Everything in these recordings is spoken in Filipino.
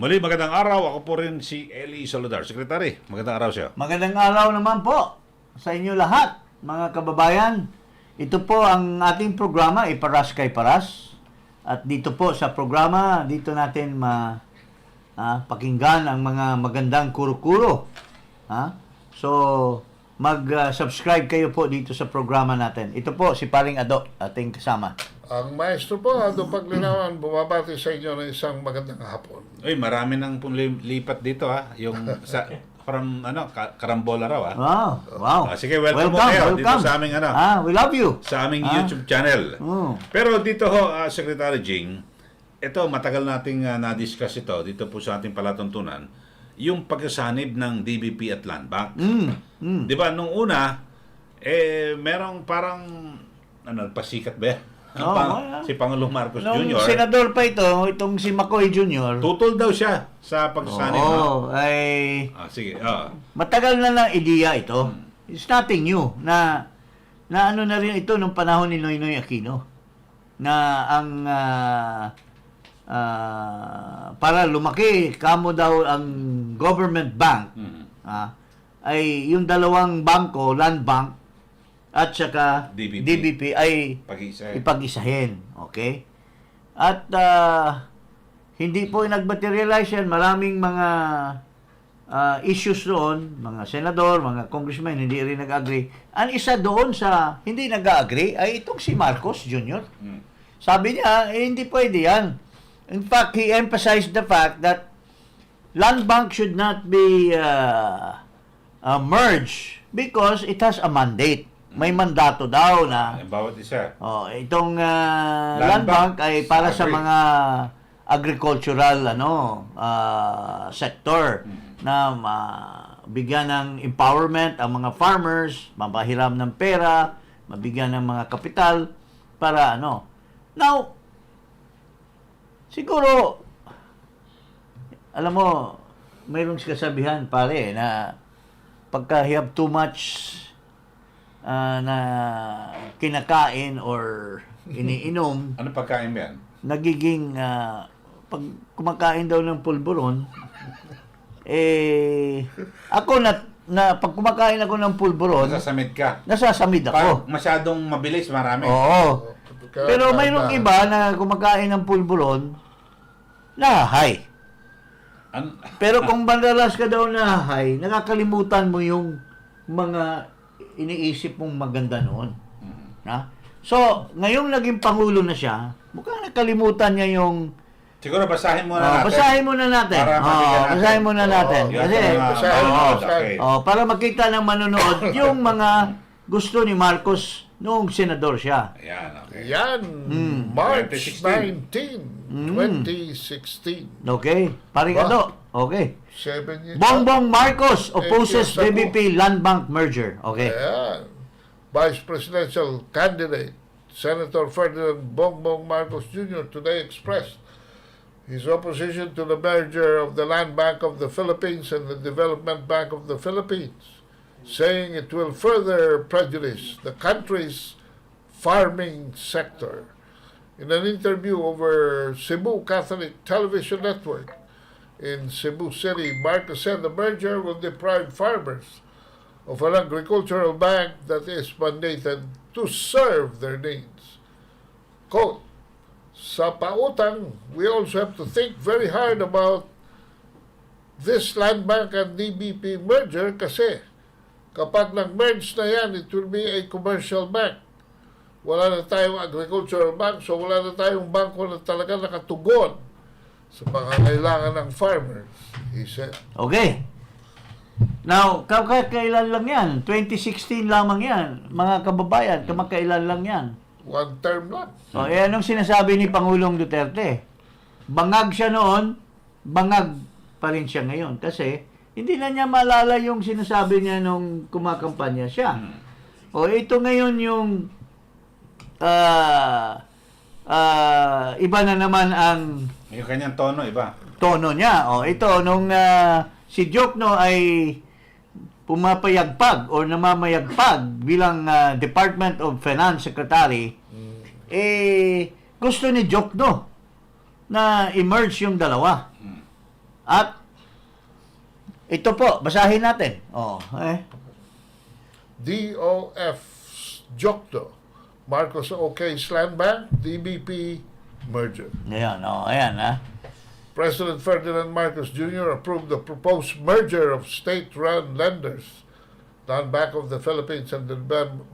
Muli, magandang araw. Ako po rin si Eli Solidar. Secretary, magandang araw siya. Magandang araw naman po sa inyo lahat, mga kababayan. Ito po ang ating programa, Iparas kay Paras. At dito po sa programa, dito natin pakinggan ang mga magandang kuro-kuro. So, mag-subscribe kayo po dito sa programa natin. Ito po si Paring Ado, ating kasama. Ang maestro po, Ado Paglinawan, bumabati sa inyo ng isang magandang hapon. Uy, marami nang lipat dito Yung from Karambola raw Wow. Sige, welcome kayo dito sa aming we love you. Sa aming YouTube channel. Pero dito Secretary Jing, ito matagal nating na-discuss ito dito po sa ating palatuntunan, yung pagkasanib ng DBP at Land Bank. Di ba nung una merong parang pasikat ba? Si Pangulong Marcos Nung Jr. senador pa itong si McCoy Jr. Tutol daw siya sa pagsasanib. Sige. Matagal na lang ideya ito. It's nothing new. Na ano na rin ito nung panahon ni Noynoy Aquino. Na ang para lumaki, kamo daw ang government bank, ay yung dalawang bangko, Land Bank, at saka DBP ay ipag-isahin. Okay? At hindi po nag-materialize yan. Maraming mga issues doon, mga senador, mga congressman, hindi rin nag-agree. Ang isa doon sa hindi nag-agree ay itong si Marcos Jr. Sabi niya, hindi pwede yan. In fact, he emphasized the fact that Land Bank should not be merged because it has a mandate. May mandato daw na bawat isa. Itong Land Bank ay para sa mga agricultural sector na bigyan ng empowerment ang mga farmers, mapahiram ng pera, mabigyan ng mga kapital para Now, siguro alam mo, mayroong kasabihan pare na pagka you have too much na kinakain or iniinom. Ano pagkain ba yan? Nagiging, pag kumakain daw ng pulburon, ako pag kumakain ako ng pulburon, Nasasamid ka? Nasasamid ako. Masyadong mabilis, marami. Oo. Pero mayroong iba na kumakain ng pulburon, nahahay. Pero kung madalas ka daw nahahay, nakakalimutan mo yung mga iniisip mong maganda noon. So, ngayong naging Pangulo na siya, mukhang nakalimutan niya yung... Siguro basahin muna natin. Basahin muna natin. Basahin muna natin. Kasi, para makita ng manonood yung mga gusto ni Marcos noong senador siya. Yan. March 19, 2016. Okay. Paring Ado. Okay. 7 years. Bongbong Marcos opposes DBP Land Bank merger. Okay. Ayan. Vice Presidential candidate Senator Ferdinand Bongbong Marcos Jr. today expressed his opposition to the merger of the Land Bank of the Philippines and the Development Bank of the Philippines, saying it will further prejudice the country's farming sector. In an interview over Cebu Catholic Television Network in Cebu City, Marcos said the merger will deprive farmers of an agricultural bank that is mandated to serve their needs. Quote, sa pautang, we also have to think very hard about this Land Bank and DBP merger kasi kapag nag-merge na yan, it will be a commercial bank. Wala na tayong agricultural bank, so wala na tayong bangko na talaga nakatugon sa pangangailangan ng farmers, he said. Okay. Now, kailan lang yan? 2016 lamang yan. Mga kababayan, kamakailan lang yan. One term lang. Anong sinasabi ni Pangulong Duterte? Bangag siya noon, bangag pa rin siya ngayon. Kasi, hindi na niya maalala yung sinasabi niya nung kumakampanya siya. Ito ngayon yung iba na naman ang yung kanyang tono, iba. Tono niya. Ito, nung si Jokno ay pumapayagpag o namamayagpag bilang Department of Finance Secretary, gusto ni Jokno na emerge yung dalawa. At ito po, basahin natin. DOF's Jokto, Marcos OK's Land Bank, DBP merger. Ayan. President Ferdinand Marcos Jr. approved the proposed merger of state-run lenders, Land Bank of the Philippines and the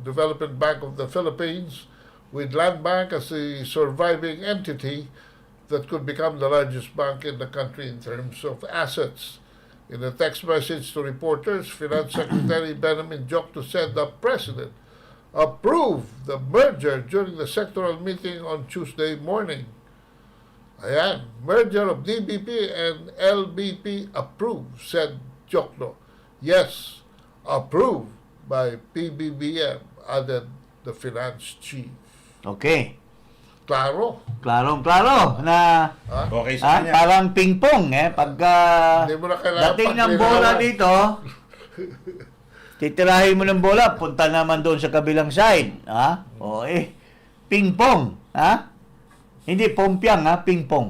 Development Bank of the Philippines, with Land Bank as the surviving entity that could become the largest bank in the country in terms of assets. In a text message to reporters, Finance Secretary Benjamin Jokto said the President approved the merger during the sectoral meeting on Tuesday morning. Ayan, merger of DBP and LBP approved, said Jokto. Yes, approved by PBBM, added the finance chief. Okay. Klaro. Klarong-klaro na Okay sa kanya. parang ping-pong. Pagka Hindi mo na kailangan dating ng paglinawan. bola dito, titirahin mo ng bola, punta naman doon sa kabilang side. Ping-pong. Hindi pompiang, ping-pong.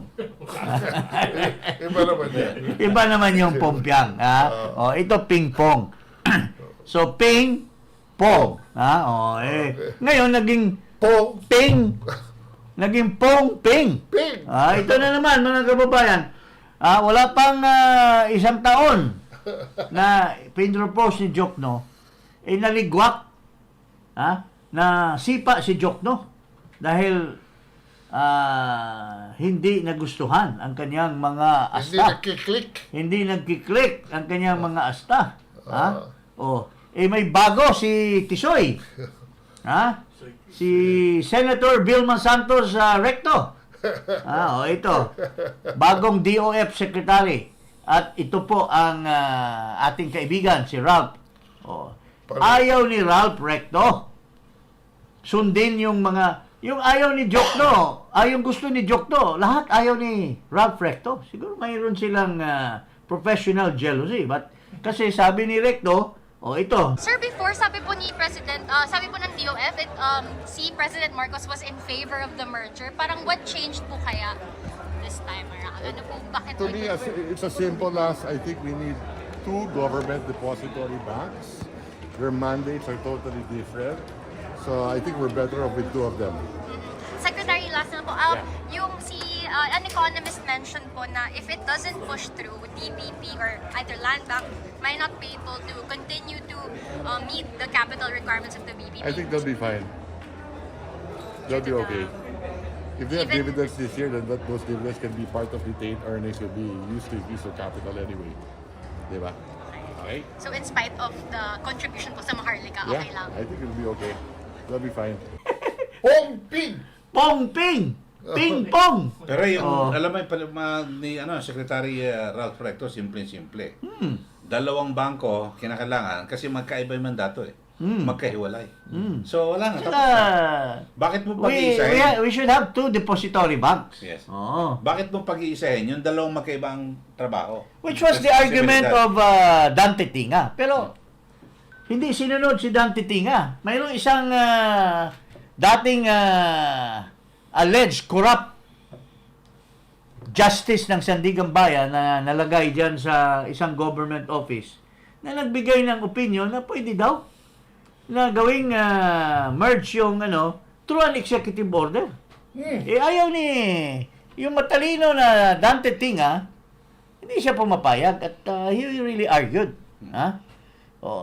Iba naman yan. Iba naman yung pompiang. Ito ping-pong. So, ping-pong. Ngayon, naging Pong. ping. Naging pong-ping. Ping. Ito na naman, mga kababayan. Wala pang isang taon na pinropose ni Jokno, naligwak na sipa si Jokno dahil hindi nagustuhan ang kanyang mga Hindi asta. nakiklik. Hindi nagkiklik ang kanyang mga asta. May bago si Tisoy. Si Senator Vilma Santos Recto. Ito. Bagong DOF Secretary. At ito po ang ating kaibigan, si Ralph. Ayaw ni Ralph Recto. Sundin yung ayaw ni Jokno, yung gusto ni Jokno, lahat ayaw ni Ralph Recto. Siguro mayroon silang professional jealousy. But kasi sabi ni Recto, ito. Sir, before sabi po ni President, sabi po ng DOF, si President Marcos was in favor of the merger. Parang what changed po kaya this time around? Ano po, bakit? To me, it's as simple as I think we need two government depository banks. Their mandates are totally different. So I think we're better off with two of them. Secretary, last na po, yung an economist mentioned po na if it doesn't push through, DBP or either Land Bank might not be able to continue to meet the capital requirements of the BBP. I think they'll be fine. They'll be okay. If they have dividends this year, then those dividends can be part of retained earnings, will be used to increase their capital anyway. Diba? Okay? So in spite of the contribution po sa Maharlika, Yeah, okay lang? I think it'll be okay. They'll be fine. Pong. Ping. Pong-ping. Ping-pong. Pero yung, alam mo, ni Secretary Ralph Recto, simple-simple. Dalawang bangko, kinakailangan, kasi magkaiba yung mandato magkahiwalay. So, wala na. Saka, Bakit mo pag-iisahin? we should have two depository banks. Yes. Oo. Bakit mo pag-iisahin yung dalawang magkaibang trabaho? Which was the argument of Dante Tinga. Pero, hindi sinunod si Dante Tinga. Mayroong isang dating alleged corrupt justice ng Sandigan Bayan na nalagay dyan sa isang government office na nagbigay ng opinion na pwede daw na gawing merge yung through an executive order. Ayaw ni yung matalino na Dante Tinga, hindi siya pumapayag at he really argued.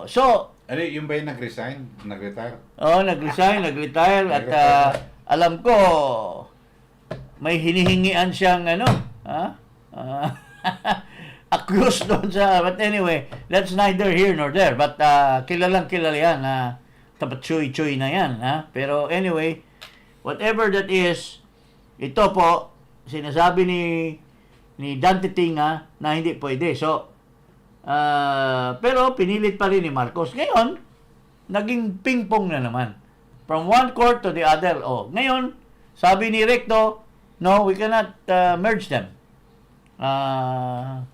So, Ano, yung ba yung nag-resign? Nag-retire? nag-resign, nag-retire at alam ko may hinihingian siyang accused doon sa, but anyway, that's neither here nor there, but kilalang kilala yan tapat-chuy-chuy na yan pero anyway, whatever that is, ito po sinasabi ni Dante Tinga na hindi pwede. So pero pinilit pa rin ni Marcos. Ngayon, naging ping-pong na naman. From one court to the other. Ngayon, sabi ni Recto, no, we cannot merge them.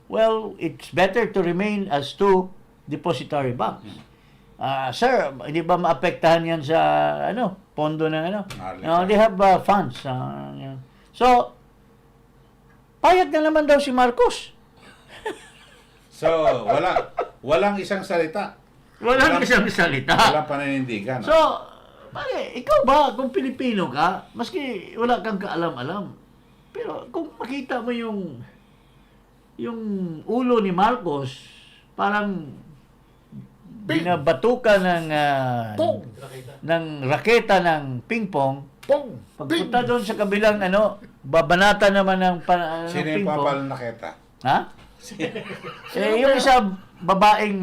Well, it's better to remain as two depository banks. Sir, hindi ba maapektahan yan sa pondo ng No, they have funds. So, payag na naman daw si Marcos. So, walang isang salita. Walang isang salita. Walang paninindigan. So, pare, ikaw ba, kung Pilipino ka, maski wala kang kaalam-alam, pero kung makita mo yung ulo ni Marcos, parang binabatukan Pong! ng raketa ng ping-pong, Pong! pagpunta doon sa kabilang babanata naman ng Sino yung ping-pong. papal na kita? Ha? Yung isa babaeng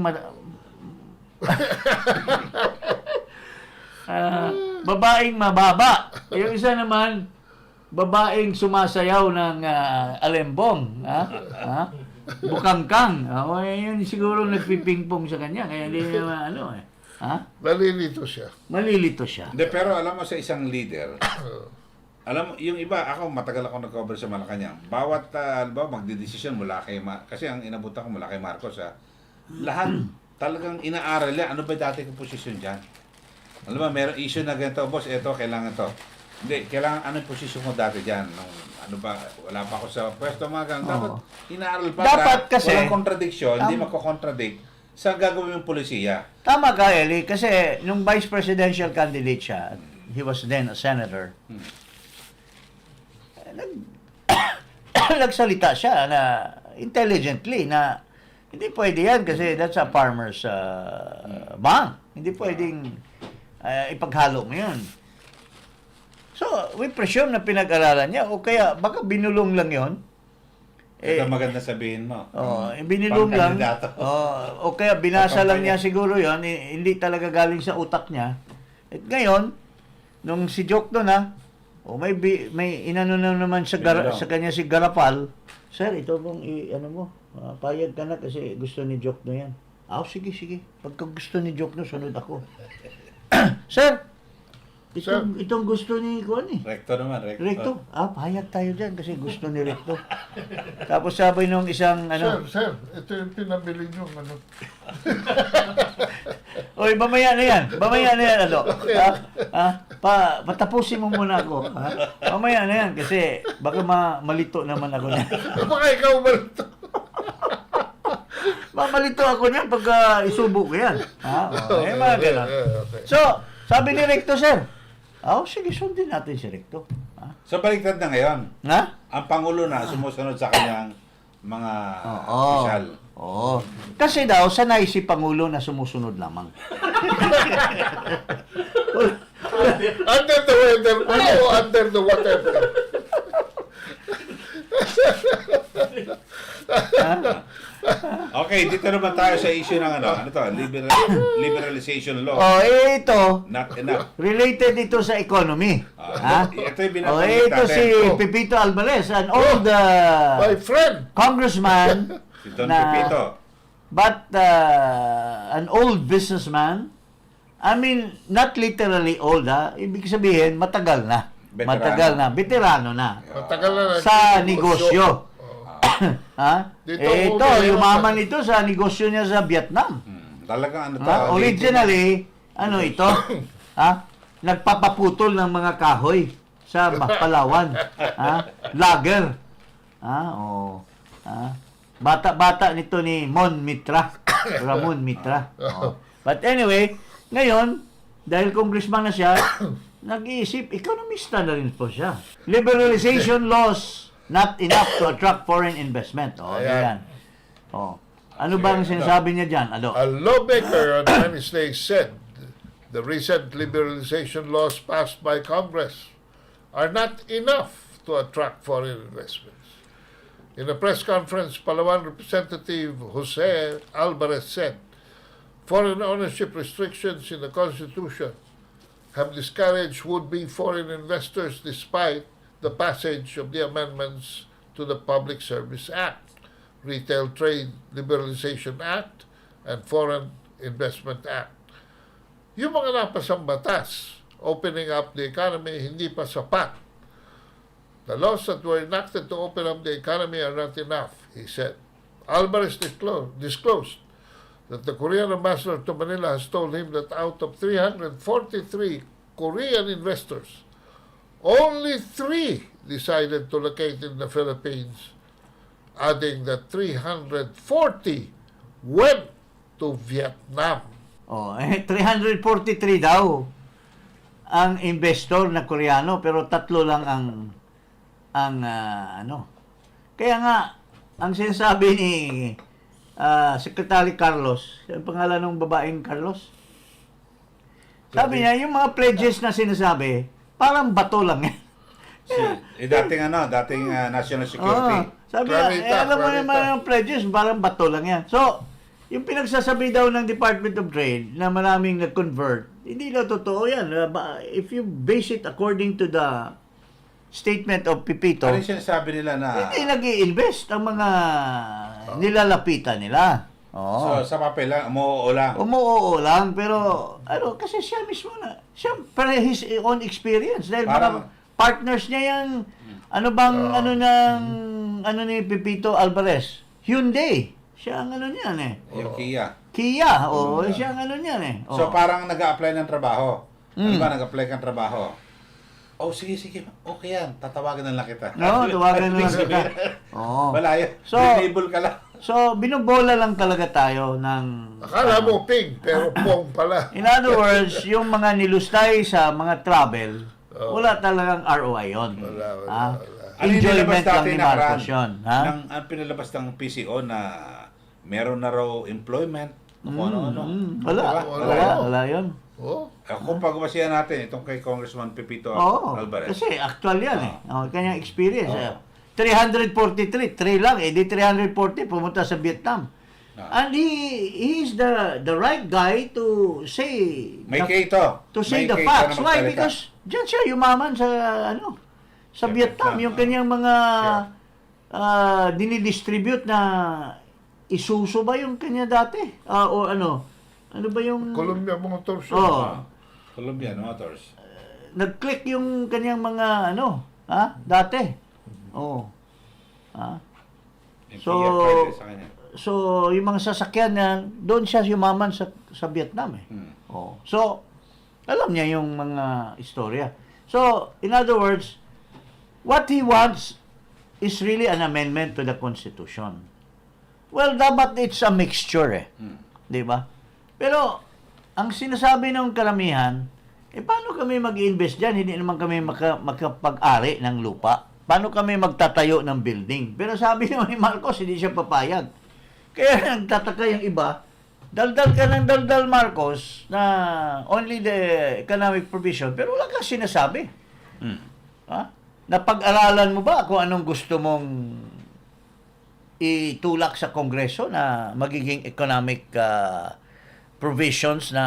babaeng mababa. Yung isa naman babaeng sumasayaw ng alembong, ha? Bukangkang. Yun siguro nagpipingpong sa kanya kaya hindi naman ha? Nalilito siya. Malilito siya. Hindi, pero alam mo sa isang leader, alam mo, yung iba, ako matagal ako nag-cover sa Malacanang. Bawat, magdidesisyon mula kay kasi ang inabutan ko mula kay Marcos, lahat talagang inaaral niya, ano ba dati kong posisyon dyan? Alam mo, meron issue na ganito, boss, eto, kailangan to. Hindi, kailangan, anong posisyon ko dati dyan? Ano ba, wala pa ako sa pwesto, mga ganun. Dapat, inaaral pa. Dapat kasi, walang contradiction, hindi magko-contradict sa gagawin yung polisiya. Tama ka, Eli, kasi nung vice presidential candidate siya, he was then a senator, nagsalita siya na intelligently na hindi pwede yan kasi that's a farmer's bank. Hindi pwedeng ipaghalo mo yun. So, we presume na pinag-aralan niya o kaya baka binulong lang yun. Ito maganda sabihin mo. Binulong lang. Pangkandidato. O kaya binasa lang niya siguro yun. Hindi talaga galing sa utak niya. At ngayon, nung si Jokno na, may inano na naman sa kanya si Garapal, sir, ito pong payag ka na kasi gusto ni Jokno yan. Sige. Pagka gusto ni Jokno, sunod ako. Sir, itong gusto ni Recto naman, recto. Recto. Payag tayo dyan kasi gusto ni Recto. Tapos sabi nung isang Sir, ito yung pinabili nyo. Oy, mamaya na yan, patapusin mo muna ako. Mamaya na yan kasi baka malito naman ako niyan. Baka ikaw malito. Mamalito ako niyan pagka isubo ko yan. Mga ganun. Okay. So, sabi ni Recto, sir, sige, sundin natin si Recto. So, baliktad na ngayon. Ha? Ang Pangulo na sumusunod sa kanyang mga opisyal. Oo. Kasi daw, sanay si Pangulo na sumusunod lamang. Under the weather, under the whatever. Okay, dito naman tayo sa issue ng liberalization law. Ito, Not enough. related ito sa economy. Ito yung binabanggit Ito natin. si Pepito Alvarez, an old My friend. congressman, Si Don Pepito. but an old businessman. I mean, not literally old, Ibig sabihin, matagal na. Veterano. Matagal na. Veterano na. Matagal na Sa negosyo. Dito, Ito, yumaman ito sa negosyo niya sa Vietnam. Talagang ano to. Originally, ito? Nagpapaputol ng mga kahoy sa Palawan. Lager. Bata-bata nito ni Mon Mitra. Ramon Mitra. But anyway, ngayon, dahil congressman na siya, nag-iisip, economista na rin po siya. Liberalization laws not enough to attract foreign investment. Ayan. Ano ba ang sinasabi niya dyan? A lawmaker on Wednesday said the recent liberalization laws passed by Congress are not enough to attract foreign investments. In a press conference, Palawan Representative Jose Alvarez said, foreign ownership restrictions in the Constitution have discouraged would-be foreign investors despite the passage of the amendments to the Public Service Act, Retail Trade Liberalization Act, and Foreign Investment Act. Yung mga napasang batas, opening up the economy, hindi pa sapat. The laws that were enacted to open up the economy are not enough, he said. Alvarez disclosed that the Korean ambassador to Manila has told him that out of 343 Korean investors, only 3 decided to locate in the Philippines, adding that 340 went to Vietnam. 343 daw ang investor na Koreano, pero 3 lang ang ano. Kaya nga ang sinasabi ni Secretary Carlos, yung pangalan ng babaeng Carlos, sabi niya, yung mga pledges na sinasabi, parang bato lang yan. Dating national security. Sabi niya, alam mo naman yung pledges, parang bato lang yan. So, yung pinagsasabi daw ng Department of Trade na maraming nag-convert, hindi na totoo yan. If you base it according to the statement of Pipito, Ano yung sinasabi nila na... hindi nag-i-invest ang mga nilalapitan nila. So, sa papel lang, umuoo lang. Umuoo lang, pero kasi siya mismo na, siya para his own experience. Dahil Parang- mga partners niya yung, ano ni Pipito Alvarez? Hyundai. Siya ang niyan eh. Yung Kia. Kia, siya ang niyan eh. So, parang nag-a-apply ng trabaho. Ano ba, nag-apply kang trabaho? Sige. Okay yan. Tatawagan na lang kita. Tawagan na lang kita. Malaya. So- Disable ka lang. So, binubola lang talaga tayo ng... Akala mo ping, pero pong pala. In other words, yung mga nilustay sa mga travel, wala talagang ROI yun. Wala. Ano yung Enjoyment pinalabas lang natin ni nakaraan? Marcos yun. Ang pinalabas ng PCO na meron na raw employment. Kung ano-ano. Wala yun. Kung pagbasihan natin, itong kay Congressman Pepito Alvarez. Kasi actual yan kanyang experience. 343, 3 lang, di 340, pumunta sa Vietnam. And he's the right guy to say May K-to. to say May the K-to facts. na Why? magsalita. Because diyan siya yumaman sa sa Vietnam, yung kanyang mga dinidistribute na Isuzu ba yung kanya dati? O ano? Ano ba yung... Columbia Motors. Colombian Motors. Nag-click yung kanyang mga dati. Yung So, Kia pwede sa kanya. So, yung mga sasakyan na doon siya yumaman sa Vietnam eh. So, alam niya yung mga istorya. So, in other words, what he wants is really an amendment to the Constitution. Well, dapat it's a mixture eh. Di ba? Pero, ang sinasabi ng karamihan, paano kami mag-invest dyan? Hindi naman kami makapag-ari ng lupa. Paano kami magtatayo ng building? Pero sabi naman ni Marcos, hindi siya papayag. Kaya nagtataka yung iba, daldal ka ng daldal, Marcos, na only the economic provision, pero wala kang sinasabi. Napag-aralan mo ba kung anong gusto mong itulak sa Kongreso na magiging economic provisions na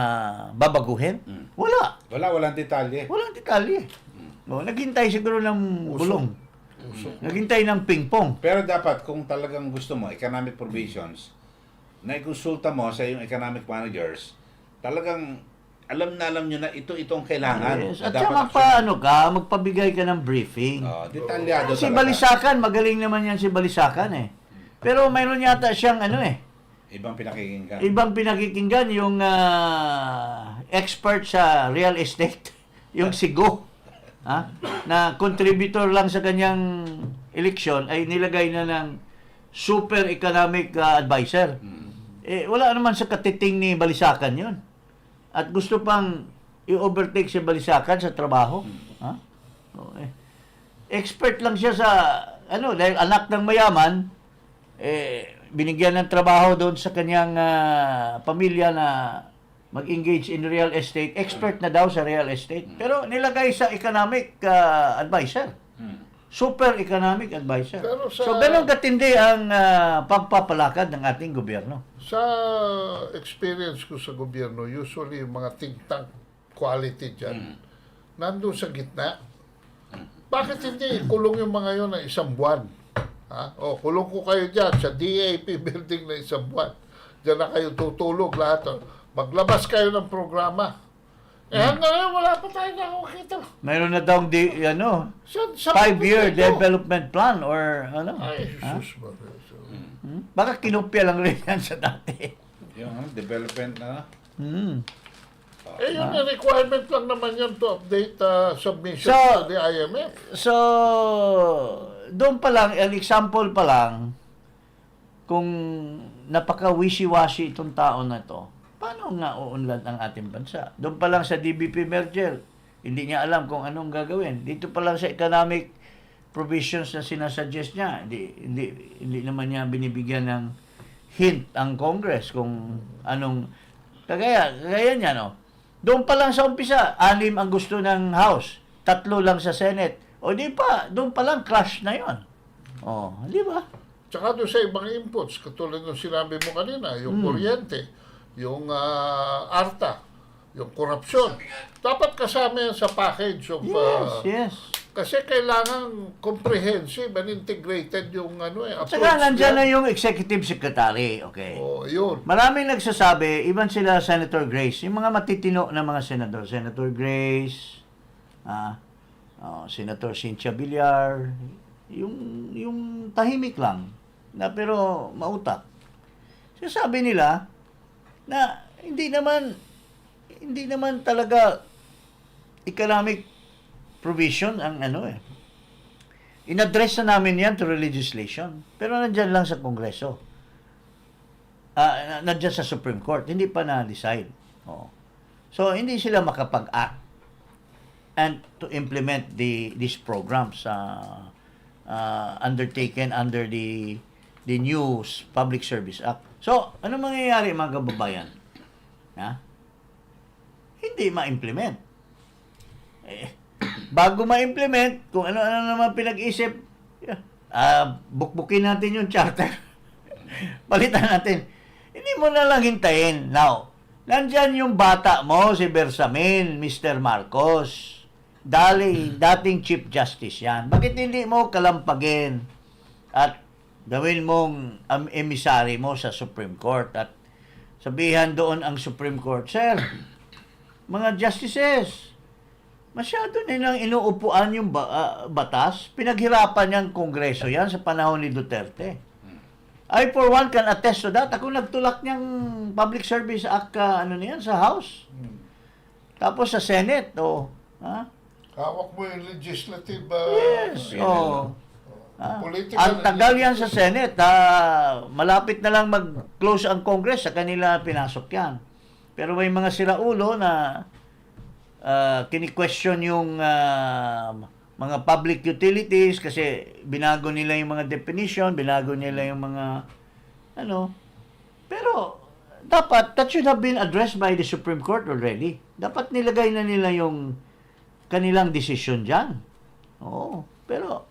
babaguhin? Walang detalye. Walang detalye. Naghintay siguro ng bulong. Naghintay ng ping-pong. Pero dapat, kung talagang gusto mo, economic provisions, na ikonsulta mo sa iyong economic managers, talagang alam nyo na itong kailangan. Yes. At Dapat saka magpabigay ka ng briefing. Detalyado Si talaga. Balisacan, magaling naman yan si Balisacan eh. Pero mayroon yata siyang Ibang pinakikinggan. ibang pinakikinggan yung expert sa real estate, yung Sigo. Na contributor lang sa kanyang eleksyon ay nilagay na ng super economic advisor. Wala naman sa katiting ni Balisacan yun. At gusto pang i-overtake si Balisacan sa trabaho. Expert lang siya sa dahil anak ng mayaman, binigyan ng trabaho doon sa kanyang pamilya na mag-engage in real estate. Expert na daw sa real estate. Pero nilagay sa economic advisor. Super economic advisor. Pero So, ganun katindi ang pagpapalakad ng ating gobyerno. Sa experience ko sa gobyerno, usually yung mga think tank quality dyan, nandun sa gitna. Bakit hindi kulong yung mga yun ng 1 buwan? Kulong ko kayo dyan sa DAP building na 1 buwan. Diyan na kayo tutulog lahat. Maglabas kayo ng programa. Hanggang ngayon, wala pa tayo nakakita. Mayroon na daw 5-year development plan or Ay, Jesus. Baka kinopya lang rin yan sa dati. Yung development na. Yung requirement lang naman yan to update submission So, to the IMF. So, doon pa lang, an example pa lang, kung napaka-wishy-washy itong tao na to, paano nga uunlad ang ating bansa? Doon pa lang sa DBP merger, hindi niya alam kung anong gagawin. Dito pa lang sa economic provisions na sinasuggest niya, hindi naman niya binibigyan ng hint ang Congress kung anong kagaya niya, no? Doon pa lang sa umpisa, 6 ang gusto ng House, 3 lang sa Senate. O di pa, doon pa lang crash na yon. Oh, di ba? Tsaka doon sa ibang inputs, katulad ng sinabi mo kanina, yung kuryente, yung ARTA, yung korupsyon. Dapat kasama yan sa package of... Yes. Kasi kailangan comprehensive and integrated yung approach. Saka nandyan na yung executive secretary, okay? Oh, yun. Maraming nagsasabi, iban sila Senator Grace, yung mga matitino na mga senador, Senator Grace, Senator Cynthia Villar, yung tahimik lang, na pero mautak. Sinasabi nila na hindi naman talaga economic provision ang in-address na namin yan through legislation. Pero nandyan lang sa Kongreso. Nandyan sa Supreme Court. Hindi pa na-decide. Oh. So, hindi sila makapag-act and to implement these programs undertaken under the new Public Service Act. So, ano mangyayari mga kababayan? Hindi ma-implement. Bago ma-implement, kung ano-ano naman pinag-isip, bukbukin natin yung charter. Palitan natin. Hindi mo na lang hintayin. Now, nandyan yung bata mo, si Bersamin, Mr. Marcos. Dating Chief Justice yan. Bakit hindi mo kalampagin at gawin mong emissary mo sa Supreme Court at sabihan doon ang Supreme Court, Sir, mga justices, masyado nilang inuupuan yung batas. Pinaghirapan niyang Kongreso yan sa panahon ni Duterte. I for one can attest to that. Ako nagtulak niyang Public Service Act sa House. Tapos sa Senate, Hawak mo yung legislative... yes, political... Ang tagal yan sa Senate. Malapit na lang mag-close ang Congress, sa kanila pinasok yan. Pero may mga siraulo na kini-question yung mga public utilities kasi binago nila yung mga definition, binago nila yung mga pero dapat that should have been addressed by the Supreme Court already. Dapat nilagay na nila yung kanilang decision dyan. Pero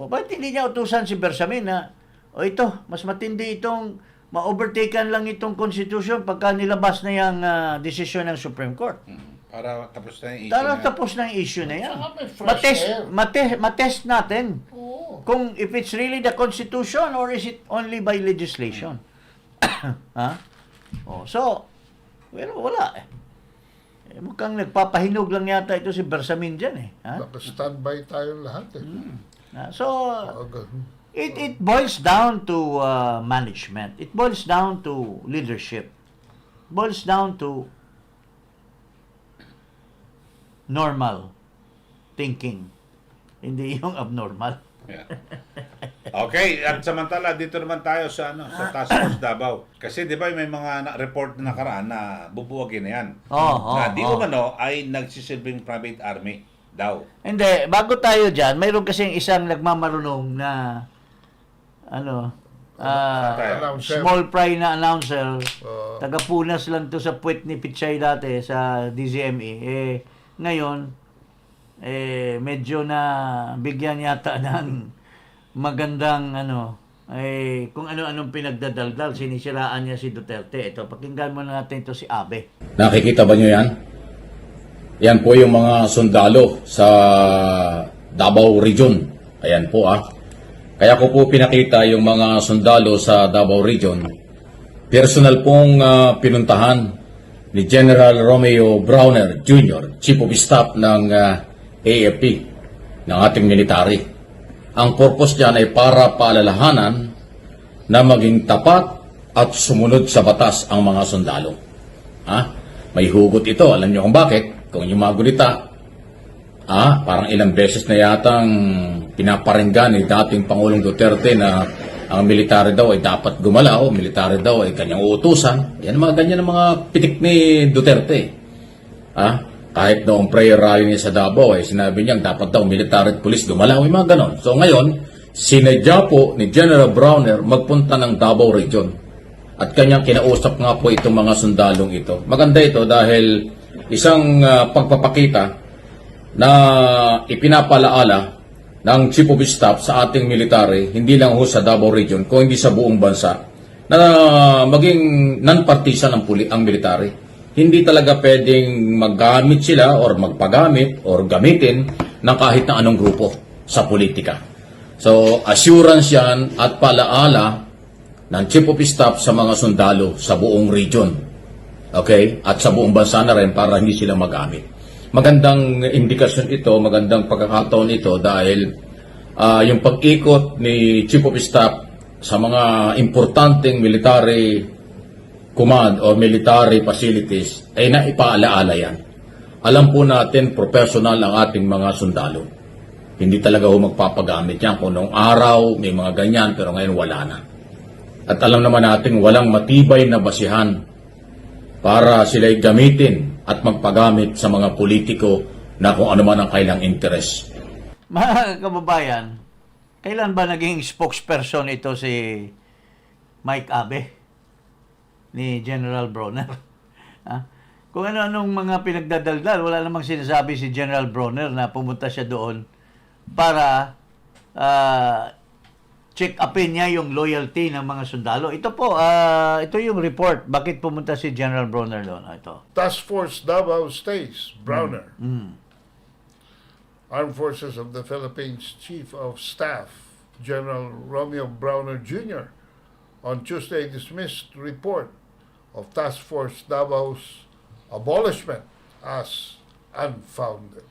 bakit hindi niya utusan si Bersamin na ito, mas matindi itong ma-overtaken lang itong Constitution pagka nilabas na yung decision ng Supreme Court. Para tapos na yung issue Tapos na yung issue na yan. Saka may Matest natin Oo. kung if it's really the Constitution or is it only by legislation. So, wala mukhang nagpapahinog lang yata ito si Bersamin dyan Naka-standby tayo lahat So, it boils down to management. It boils down to leadership. Boils down to normal thinking. Hindi yung abnormal. Yeah. Okay, at samantala dito naman tayo sa Task Force Davao. Kasi 'di ba may mga report na nakaraan na bubuwagin na 'yan. Na di umano ay nagsisilbing private army daw. Hindi, bago tayo diyan, mayroon kasing isang nagmamarunong na small fry na announcer. Taga-Punas lang to sa puwet ni Pichay dati sa DZME. Ngayon medyo na bigyan yata ng magandang kung ano-anong pinagdadaldal, sinisiraan niya si Duterte. Ito, pakinggan mo na natin ito si Abe. Nakikita ba nyo yan? Yan po yung mga sundalo sa Davao Region. Ayan po Kaya ko po pinakita yung mga sundalo sa Davao Region. Personal pong pinuntahan ni General Romeo Browner Jr., Chief of Staff ng AFP, ng ating military. Ang purpose dyan ay para paalalahanan na maging tapat at sumunod sa batas ang mga sundalo. May hugot ito. Alam niyo kung bakit? Kung yung mga gulita, parang ilang beses na yatang pinaparinggan ni dating Pangulong Duterte na ang military daw ay dapat gumalaw, military daw ay kanyang uutusan. Yan mga ganyan ang mga pitik ni Duterte. Kahit noong prayer rally niya sa Davao, sinabi niya dapat daw military at police gumalaw, yung mga ganon. So ngayon, sinadya po ni General Browner magpunta ng Davao Region. At kanyang kinausap nga po itong mga sundalong ito. Maganda ito dahil isang pagpapakita na ipinapalaala ng Chief of Staff sa ating military, hindi lang ho sa Davao Region, kung hindi sa buong bansa, na maging non-partisan ang military. Hindi talaga pwedeng maggamit sila or magpagamit or gamitin ng kahit na anong grupo sa politika. So, assurance yan at palaala ng Chief of Staff sa mga sundalo sa buong region. Okay? At sa buong bansa na rin para hindi sila magamit. Magandang indikasyon ito, magandang pagkakataon ito dahil yung pag-ikot ni Chief of Staff sa mga importanteng military command o military facilities ay naipaalaala yan. Alam po natin, professional ang ating mga sundalo. Hindi talaga ho magpapagamit yan. Kung noong araw may mga ganyan pero ngayon wala na. At alam naman natin walang matibay na basihan para sila'y gamitin at magpagamit sa mga politiko na kung ano man ang kailang interes. Mga kababayan, kailan ba naging spokesperson ito si Mike Abe ni General Bronner? Kung ano-anong mga pinagdadaldal, wala namang sinasabi si General Bronner na pumunta siya doon para check-upin niya yung loyalty ng mga sundalo. Ito po, ito yung report. Bakit pumunta si General Bronner doon? Ito. Task Force Davao Stays, Browner. Armed Forces of the Philippines Chief of Staff, General Romeo Browner Jr., on Tuesday dismissed report of Task Force Davao's abolishment as unfounded.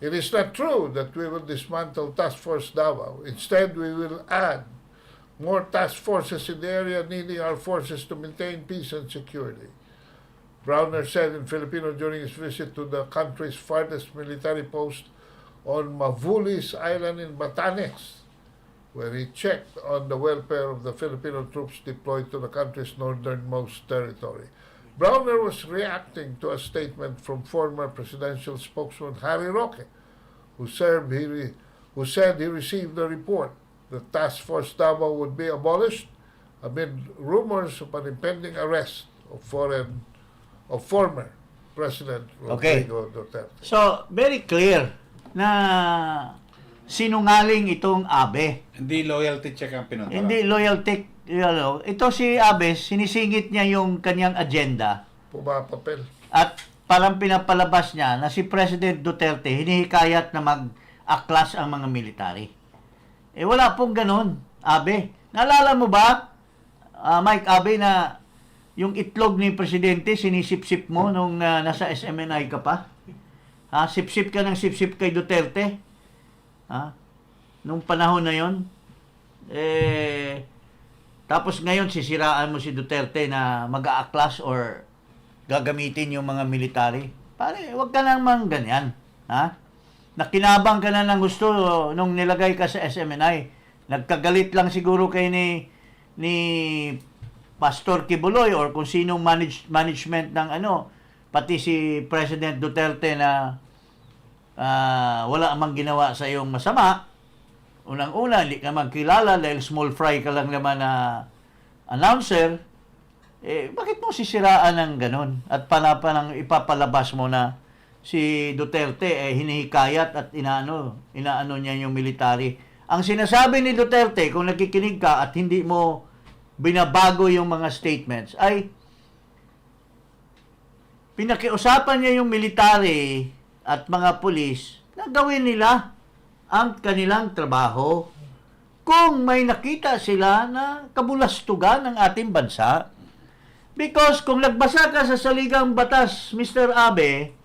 It is not true that we will dismantle Task Force Davao. Instead, we will add more task forces in the area needing our forces to maintain peace and security. Browner said in Filipino during his visit to the country's farthest military post on Mavulis Island in Batanes, where he checked on the welfare of the Filipino troops deployed to the country's northernmost territory. Browner was reacting to a statement from former presidential spokesman Harry Roque, who said he received the report that Task Force Davao would be abolished amid rumors of an impending arrest of former President Rodrigo Duterte. So, very clear na sinungaling itong Abe. Hindi loyalty check ang pinunta. Hindi loyalty. Ito si Abe, sinisingit niya yung kanyang agenda. Pumapapel. At parang pinapalabas niya na si President Duterte hinihikayat na mag-aklas ang mga military. Wala pong ganun, Abe. Naalala mo ba, Mike Abe, na yung itlog ni Presidente sinisip-sip mo nung nasa SMNI ka pa? Sip-sip ka ng sip-sip kay Duterte? Nung panahon na yon, tapos ngayon sisiraan mo si Duterte na mag-aaklas or gagamitin yung mga military. Pare, wag ka naman ganyan. Nakinabang ka na ng gusto nung nilagay ka sa SMNI. Nagkagalit lang siguro kay ni Pastor Kibuloy or kung sinong management ng pati si President Duterte na wala amang ginawa sa iyong masama. Unang-una, hindi ka magkilala dahil small fry ka lang naman na announcer. Bakit mo sisiraan ng ganun? At panang ipapalabas mo na si Duterte hinihikayat at inaano niya yung military. Ang sinasabi ni Duterte, kung nakikinig ka at hindi mo binabago yung mga statements, ay pinakiusapan niya yung military at mga pulis na gawin nila ang kanilang trabaho kung may nakita sila na kabulastugan ng ating bansa. Because kung nagbasa ka sa saligang batas, Mr. Abe,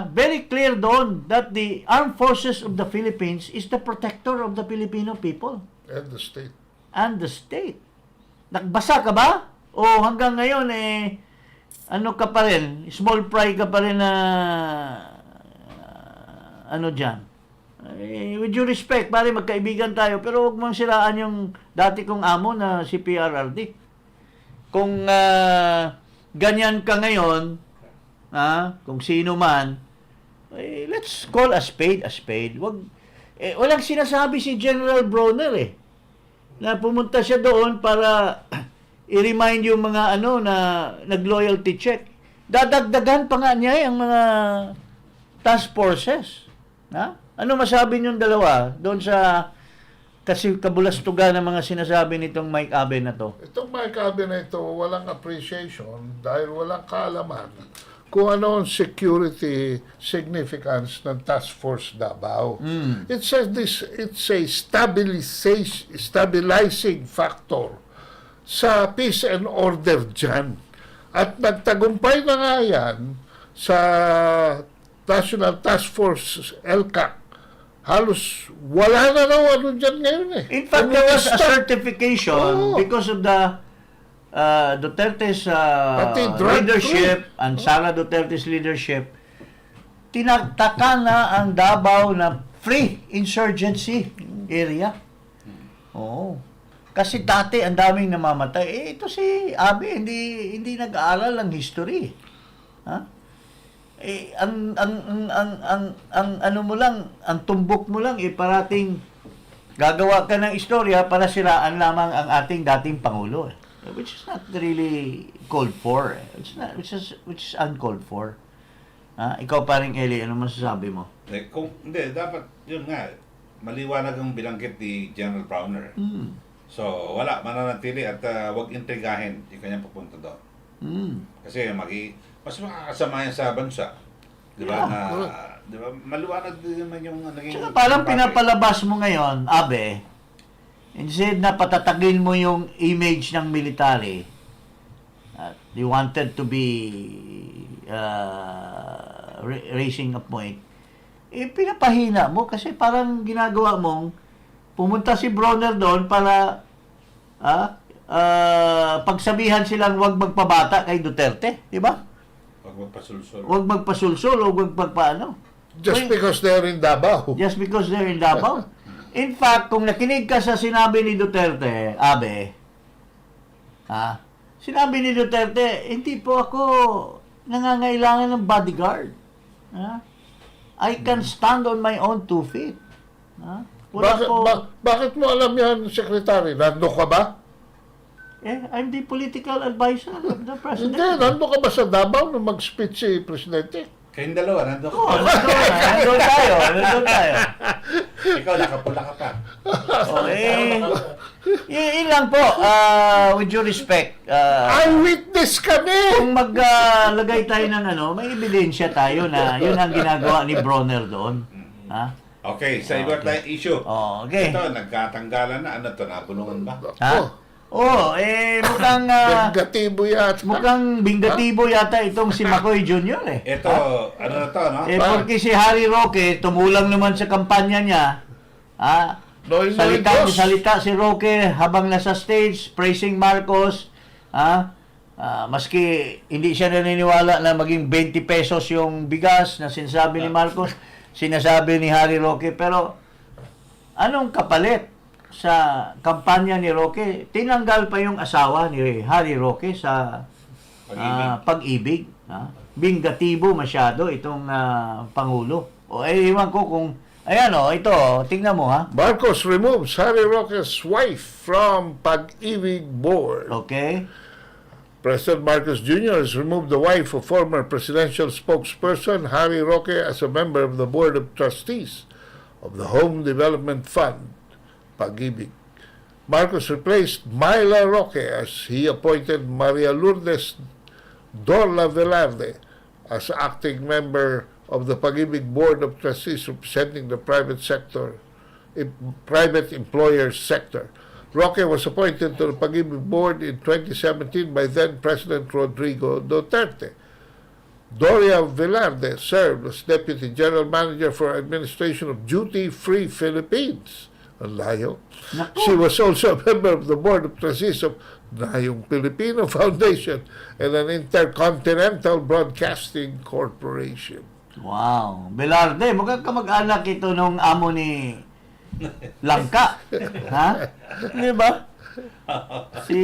very clear doon that the Armed Forces of the Philippines is the protector of the Filipino people. And the state. And the state. Nagbasa ka ba? O hanggang ngayon, ka pa rin? Small fry ka pa rin na dyan? With due respect, pare, magkaibigan tayo, pero huwag mong siraan yung dati kong amo na si PRRD. Kung ganyan ka ngayon, kung sino man, let's call a spade a spade. Walang sinasabi si General Bronner na pumunta siya doon para i-remind yung mga na nag-loyalty check. Dadagdagan pa nga niya ang mga task forces. Ano masabi niyong dalawa doon sa kasi kabulastugan ng mga sinasabi nitong Mike Abe na to? Itong Mike Abe na ito, walang appreciation dahil walang kaalaman kung ano ang security significance ng Task Force Davao. It's a stabilizing factor sa peace and order dyan. At nagtagumpay na nga yan sa National Task Force LCAC. Halos wala na raw dyan ngayon In fact, there was a certification because of the Duterte's leadership and Sara Duterte's leadership. Tinataka na ang Davao na free insurgency area. Kasi dati ang daming namamatay. Ito si Abe, hindi nag-aaral ng history. Ang ano mo lang, ang tumbok mo lang parating gagawa ka ng istorya para siraan lamang ang ating dating pangulo. Which is not really called for. Which is uncalled for. Ikaw paring Eli, ano masasabi mo? Hindi, dapat yun nga, maliwanag ang bilangkit ni General Browner. So, wala, mananatili at wag intrigahin yung kanyang pupunta doon. Kasi mas makakasama yan sa bansa. Di ba? Di ba? Maliwanag din naman yung naging... Tsaka parang pinapalabas mo ngayon, Abe, instead na patatagin mo yung image ng military, you wanted to be raising a point, pinapahina mo kasi parang ginagawa mong pumunta si Bronner doon para pagsabihan silang wag magpabata kay Duterte, di ba? Wag magpasulsul. Wag magpasulsul o wag magpaano. Just because they're in Davao. Just because they're in Davao. In fact, kung nakinig ka sa sinabi ni Duterte, Abe, sinabi ni Duterte, hindi po ako nangangailangan ng bodyguard. I can stand on my own 2 feet. Bakit mo alam yan, Secretary? Nando ka ba? I'm the political advisor of the President. Hindi, nando ka ba sa Davao nung mag-speech si Presidente? Kayong dalawa, nandun ka. Nandun tayo. Ikaw, nakapula ka pa. Yun lang po, with due respect. Eyewitness kami! Kung maglagay tayo ng may ebidensya tayo na yun ang ginagawa ni Bronner doon. Okay, sa iba tayong issue. Okay. Ito, nagkatanggalan na. Ano to, nabulungan ba? Mukhang Bingatibo yata. mukhang bingatibo yata itong si McCoy Jr. Ito, ano na to, no? Porque si Harry Roque, tumulang naman sa kampanya niya. Salita si Roque habang nasa stage, praising Marcos. Maski hindi siya naniniwala na maging 20 pesos yung bigas na sinasabi ni Marcos, sinasabi ni Harry Roque. Pero anong kapalit sa kampanya ni Roque? Tinanggal pa yung asawa ni Harry Roque sa pag-ibig. Bingatibo masyado itong Pangulo. Iwan ko kung ito, tingnan mo Marcos removes Harry Roque's wife from Pag-ibig board. Okay. President Marcos Jr. has removed the wife of former presidential spokesperson Harry Roque as a member of the Board of Trustees of the Home Development Fund, Pag-ibig. Marcos replaced Myla Roque as he appointed Maria Lourdes Dorla Velarde as acting member of the Pag-ibig Board of Trustees representing the private employer sector. Roque was appointed to the Pag-ibig Board in 2017 by then-President Rodrigo Duterte. Doria Velarde served as Deputy General Manager for Administration of Duty-Free Philippines. Ang layo. She was also a member of the Board of Trustees of Nayong Filipino Foundation and an Intercontinental Broadcasting Corporation. Wow. Velarde, mukhang kamag-anak ito nung amo ni Langka. Ha? Di ba? Si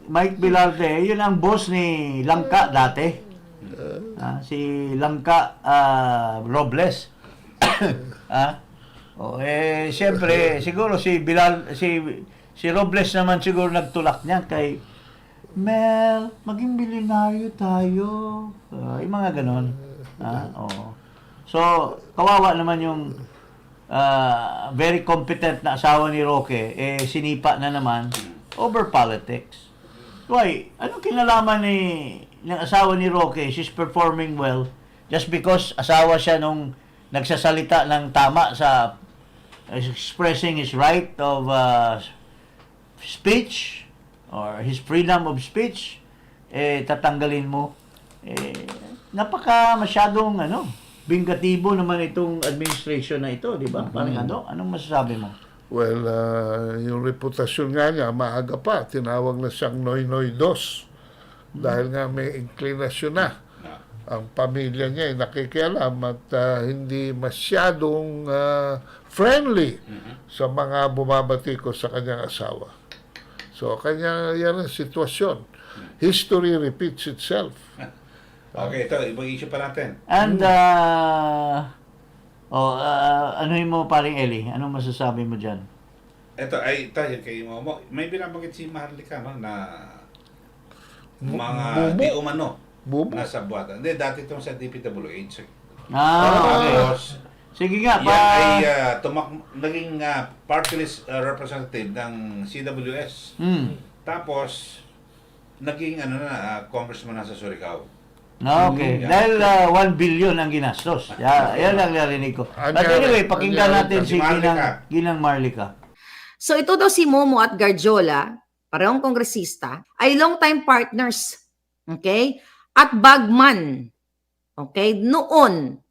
Mike Velarde, yun ang boss ni Langka dati. Si Langka Robles. Ha? Siyempre, siguro si Robles naman siguro nagtulak niya kay Mel, maging milyonaryo tayo. Yung mga ganon. Oo. So, kawawa naman yung very competent na asawa ni Roque, sinipa na naman over politics. Why? Anong kinalaman ng asawa ni Roque? She's performing well just because asawa siya nung nagsasalita ng tama sa expressing his right of speech or his freedom of speech, tatanggalin mo. Napaka masyadong bingatibo naman itong administration na ito, di ba? Parang anong masasabi mo? Well, yung reputasyon nga niya, maaga pa, tinawag na siyang Noy-Noy Dos. Dahil nga may inclinasyon na. Ang pamilya niya ay nakikialam at hindi masyadong friendly sa mga bumabati ko sa kanyang asawa. So, yan ang sitwasyon. History repeats itself. Okay, ito, ibang issue pa natin. And, ano mo paring Eli? Anong masasabi mo dyan? Ito, ay tayo kay Momo. May binabanggit si Maharlika, no, na mga di umano nasa buwatan. Hindi, dati itong sa DPWH. Okay. Tapos, Sige nga, yan ay naging party list representative ng CWS. Tapos, naging congressman na sa Surigao. Okay. Dahil 1 billion ang ginastos. Yan ang narinig ko. But anyway, pakinggan natin si Ginang Marlica. So ito daw si Momo at Garjola, parehong kongresista, ay long-time partners. Okay? At bagman. Okay? Noon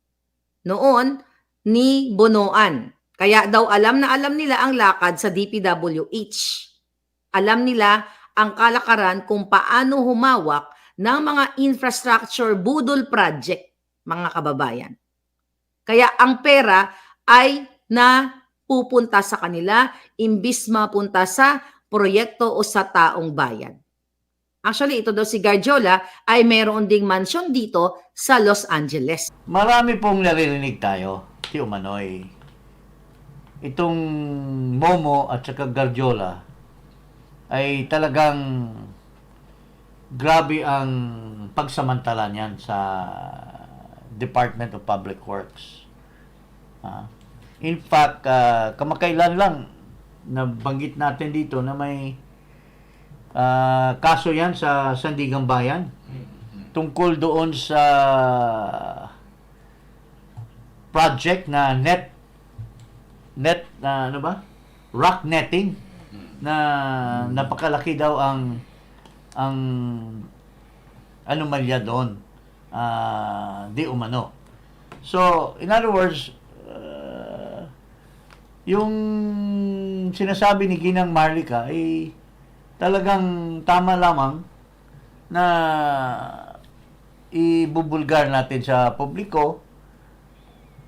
ni Bonoan. Kaya daw alam na alam nila ang lakad sa DPWH. Alam nila ang kalakaran kung paano humawak ng mga infrastructure budol project, mga kababayan. Kaya ang pera ay napupunta sa kanila imbis mapunta sa proyekto o sa taong bayan. Actually, ito daw si Garjola ay mayroon ding mansion dito sa Los Angeles. Marami pong naririnig tayo, si Umanoy. Itong Momo at saka Garjola ay talagang grabe ang pagsamantala niyan sa Department of Public Works. In fact, kamakailan lang nabanggit natin dito na may kaso yan sa Sandigang Bayan tungkol doon sa project na rock netting na napakalaki daw ang anomalya doon, di umano. So, in other words, yung sinasabi ni Ginang Marlica ay talagang tama lamang na ibubulgar natin sa publiko.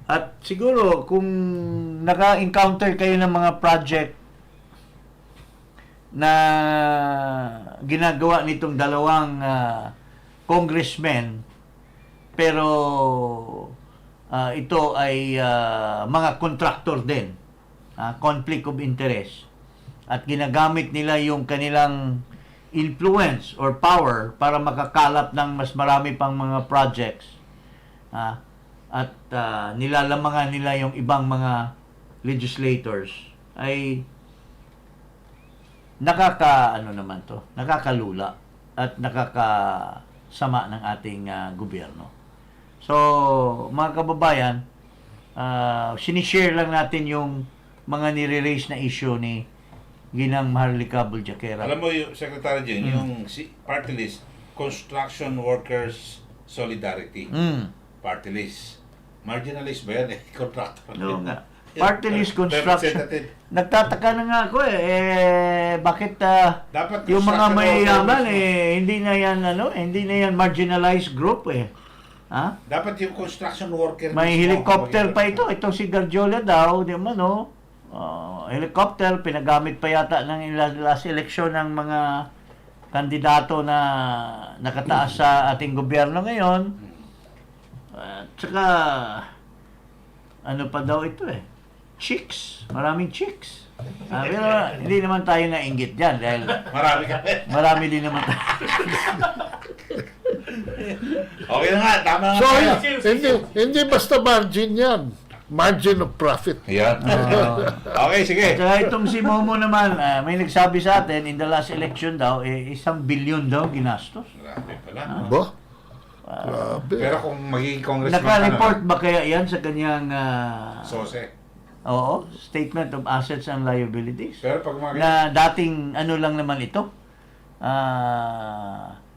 At siguro kung naka-encounter kayo ng mga project na ginagawa nitong dalawang congressmen, pero ito ay mga contractor din, conflict of interest, at ginagamit nila yung kanilang influence or power para makakalap ng mas marami pang mga projects, at nilalamangan nila yung ibang mga legislators, ay nakakalula at nakakasama ng ating gobyerno. So, mga kababayan, sinishare lang natin yung mga nire-raise na issue ni Ginang Marlica Buljaquera. Alam mo, yung Secretary Jane, yung party list, Construction Workers Solidarity. Party list. Marginalized ba yan? Contractor. No, nga. Party list construction. Nagtataka na nga ako bakit yung mga mayayaman hindi na yan marginalized group Ha? Dapat yung construction worker... May mismo, helicopter pa kapag- ito. Itong si Garjola daw, di mo, no? Helicopter, pinagamit pa yata ng last election ng mga kandidato na nakataas sa ating gobyerno ngayon. At saka, ano pa daw ito eh? Chicks. Maraming chicks. Pero hindi naman tayo nainggit dyan dahil Marami ka. marami din naman tayo. Okay na nga, tama na So, tayo. hindi basta margin yan. Margin of profit. Yan. Okay, sige. Kaya itong si Momo naman, may nagsabi sa atin, in the last election daw, 1 billion daw ginastos. Grabe pala. Ba? Grabe. Pero kung magiging congressman Naka-report ba kaya yan sa kanyang Sose. Statement of Assets and Liabilities? Pero pag mga Na dating ano lang naman ito?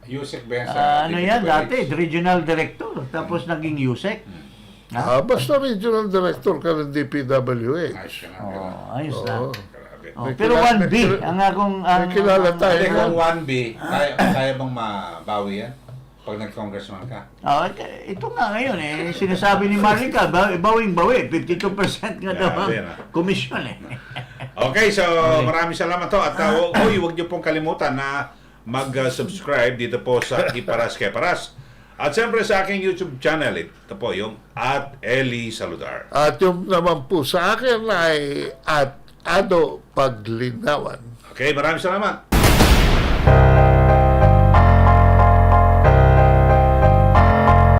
Yusek ba yan sa... Ano yan dati? Regional Director. Tapos naging Yusek. Basta regional director ka ng DPWH. Ayos ka na. Ayos na. Oo. Grabe. May Pero kilala- 1B, ang akong... may kilala tayo. Hindi, kung 1B, kaya bang mabawi yan? Pag nag-congressman ka? Ito nga ngayon sinasabi ni Marlica, bawing-bawi, 52% nga daw ang Grabe na. komisyon Okay, so maraming salamat to. At huwag niyo pong kalimutan na mag-subscribe dito po sa Iparas kay Paras. At siyempre sa aking YouTube channel, ito po yung @Eli Saludar. At yung naman po sa akin ay at Ado Paglinawan. Okay, maraming salamat.